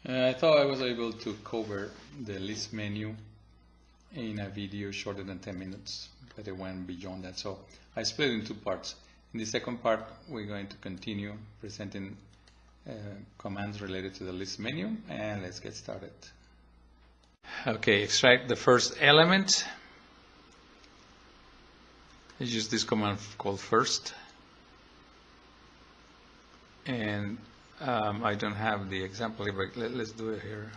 I thought I was able to cover the list menu in a video shorter than 10 minutes, but it went beyond that. So I split it in two parts. In the second part, we're going to continue presenting commands related to the list menu, and let's get started. Okay, extract the first element. Let's use this command called first. And I don't have the example here, but let's do it here.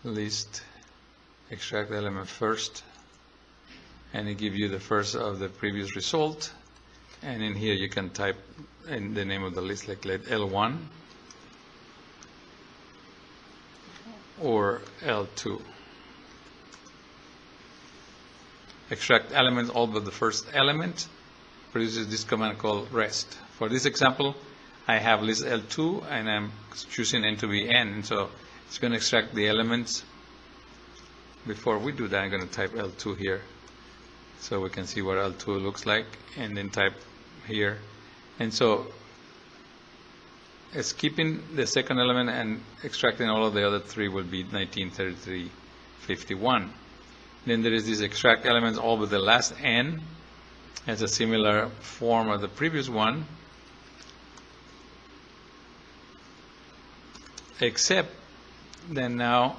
List, extract the element first, and it gives you the first of the previous result. And in here you can type in the name of the list, like let L1 or L2. Extract elements all but the first element produces this command called rest. For this example, I have list L2 and I'm choosing N to be N, and so it's going to extract the elements. Before we do that, I'm going to type L2 here so we can see what L2 looks like, and then type here. And so it's keeping the second element and extracting all of the other three will be 19, 33, 51. Then there is this extract elements all but the last N. Has a similar form of the previous one, except then now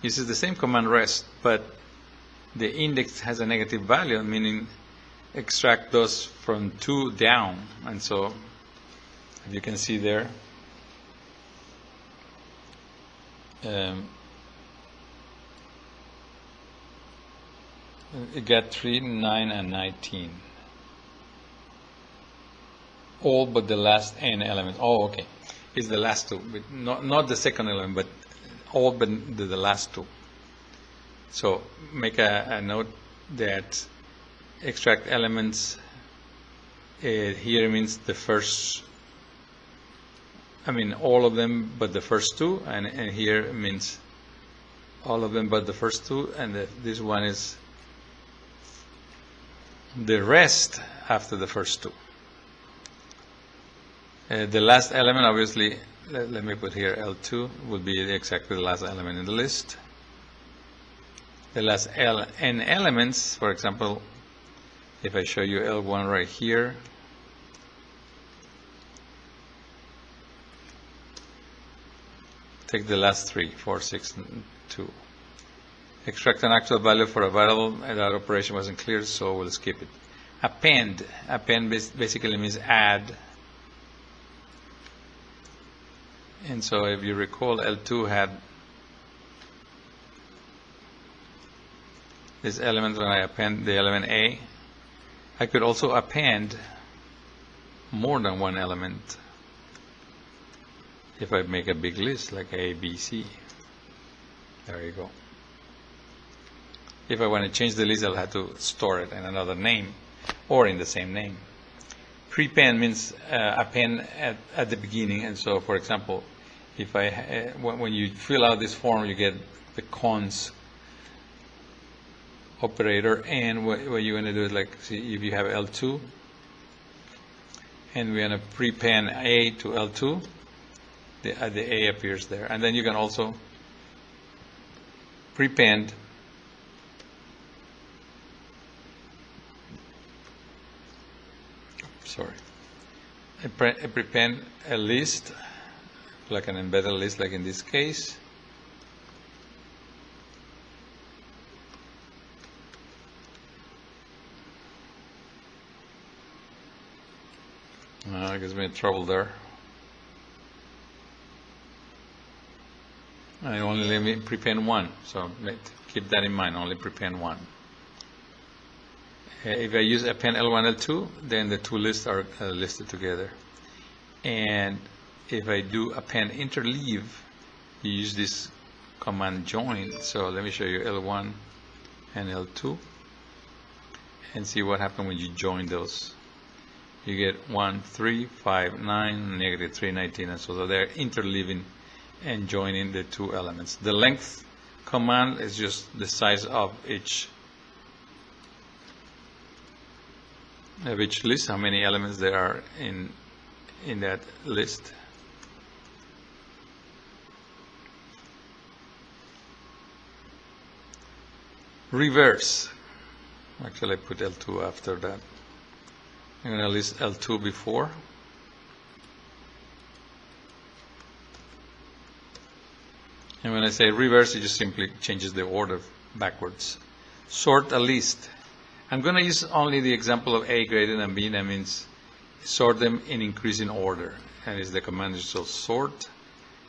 uses the same command rest, but the index has a negative value, meaning extract those from 2 down. And so if you can see there, you get 3, 9, and 19. All but the last N element. Oh, okay. It's the last two, but not the second element, but all but the last two. So make a note that extract elements here means the first, all of them but the first two, and here means all of them but the first two, and this one is the rest after the first two. The last element, obviously, let me put here L2, will be exactly the last element in the list. The last N elements, for example, if I show you L1 right here, take the last 3, 4, 6, and 2. Extract an actual value for a variable, and that operation wasn't clear, so we'll skip it. Append basically means add. And so if you recall, L2 had this element when I append the element A. I could also append more than one element if I make a big list like A, B, C. There you go. If I want to change the list, I'll have to store it in another name or in the same name. Prepend means append at the beginning, and so, for example, if when you fill out this form, you get the cons operator, and what you're going to do is, like, see, if you have L2 and we're going to prepend A to L2, the A appears there, and then you can also prepend prepend a list, like an embedded list, like in this case. It gives me trouble there. I only let me prepend one, so keep that in mind, only prepend one. If I use append L1, L2, then the two lists are listed together. And if I do append interleave, you use this command join. So let me show you L1 and L2 and see what happens when you join those. You get 1, 3, 5, 9, negative 3, 19, and so they're interleaving and joining the two elements. The length command is just the size of each list, how many elements there are in that list. Reverse. Actually, I put L2 after that. I'm going to list L2 before. And when I say reverse, it just simply changes the order backwards. Sort a list. I'm going to use only the example of A greater than B. That means sort them in increasing order. And it's the command is so sort.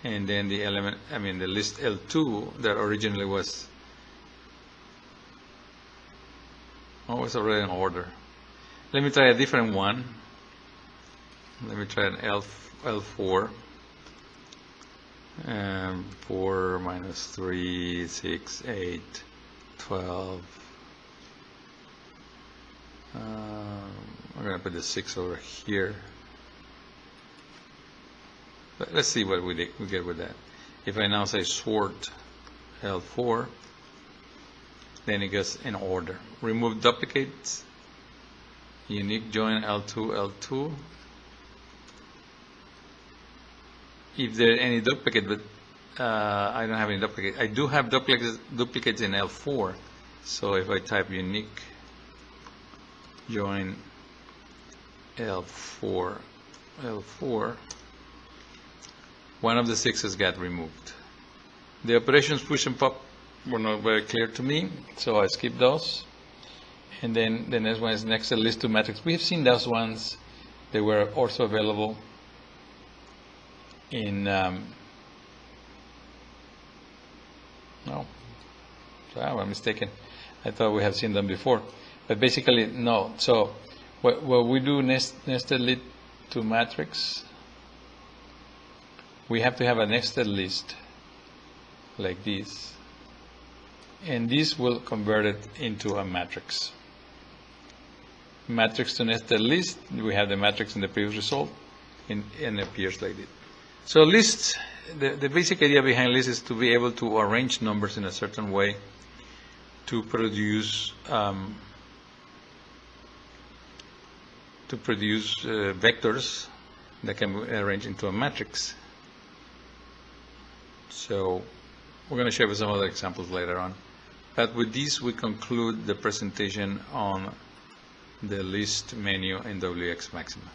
And then the element, the list L2 that originally was already in order. Let me try a different one. Let me try an L4. 4 minus 3, 6, 8, 12. I'm going to put the 6 over here. But let's see what we get with that. If I now say sort L4, then it goes in order. Remove duplicates. Unique join L2, L2. If there are any duplicate, but I don't have any duplicate. I do have duplicates in L4. So if I type unique join L4, one of the 6s got removed. The operations push and pop were not very clear to me, so I skipped those. And then the next one is nested list to matrix. We have seen those ones. They were also available in no, I'm mistaken. I thought we have seen them before, but basically no. So when we do nested list to matrix, we have to have a nested list like this, and this will convert it into a matrix. Matrix to nested list, we have the matrix in the previous result, and it appears like this. So lists, the basic idea behind lists is to be able to arrange numbers in a certain way to produce vectors that can be arranged into a matrix. So we're going to show you some other examples later on. But with these, we conclude the presentation on the list menu in wxMaxima.